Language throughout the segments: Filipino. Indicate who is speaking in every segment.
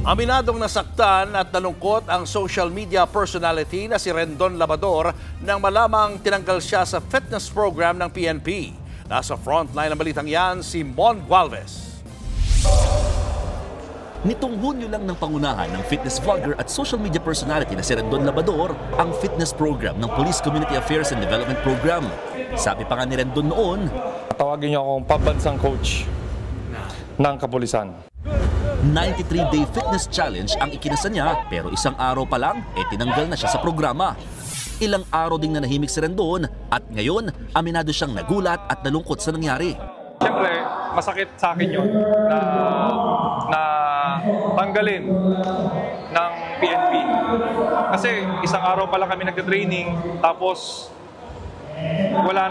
Speaker 1: Aminadong nasaktan at nalungkot ang social media personality na si Rendon Labador nang malamang tinanggal siya sa fitness program ng PNP. Nasa frontline ng balitang yan si Mon Gualvez.
Speaker 2: Nitong Hunyo lang ng pangunahan ng fitness vlogger at social media personality na si Rendon Labador ang fitness program ng Police Community Affairs and Development Program. Sabi pa nga ni Rendon noon,
Speaker 3: tawagin niyo akong pambansang coach ng kapulisan.
Speaker 2: 93-day fitness challenge ang ikinasa niya pero isang araw pa lang tinanggal na siya sa programa. Ilang araw ding nanahimik si Rendon at ngayon aminado siyang nagulat at nalungkot sa nangyari.
Speaker 3: Siyempre, masakit sa akin yun na tanggalin ng PNP. Kasi isang araw pa lang kami nagte-training tapos wala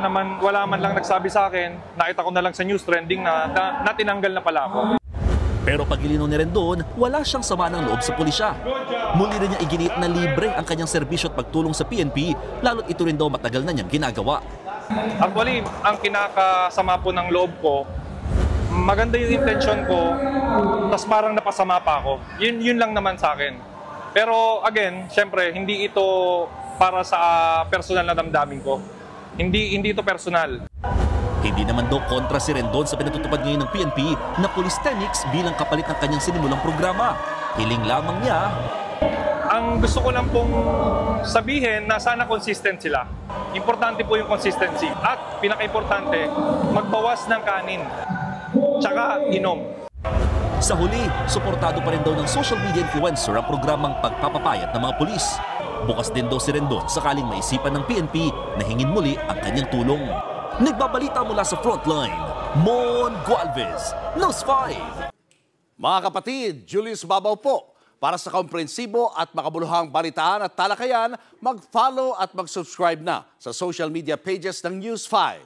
Speaker 3: man lang nagsabi sa akin, nakita ko na lang sa news trending na tinanggal na pala ako.
Speaker 2: Pero pagilinaw ni Rendon, wala siyang sama ng loob sa pulisya. Muli rin niya iginiit na libre ang kanyang serbisyo at pagtulong sa PNP, lalo't ito rin daw matagal na niyang ginagawa.
Speaker 3: Actually, ang kinakasama po ng loob ko, maganda yung intention ko, tas parang napasama pa ako. Yun lang naman sa akin. Pero again, syempre, hindi ito para sa personal na damdamin ko. Hindi ito personal.
Speaker 2: Hindi naman daw kontra si Rendon sa pinatutupad ngayon ng PNP na police techniques bilang kapalit ng kanyang sinimulang programa. Hiling lamang niya,
Speaker 3: ang gusto ko lang pong sabihin na sana consistent sila. Importante po yung consistency. At pinaka-importante, magbawas ng kanin. Tsaka inom.
Speaker 2: Sa huli, suportado pa rin daw ng social media influencer ang programang pagpapapayat ng mga pulis. Bukas din daw si Rendon sakaling maisipan ng PNP na hingin muli ang kanyang tulong. Nagbabalita mula sa frontline, Mon Gualvez, News 5.
Speaker 1: Mga kapatid, Julius Babaw po. Para sa komprehensibo at makabuluhang balitaan at talakayan, mag-follow at mag-subscribe na sa social media pages ng News 5.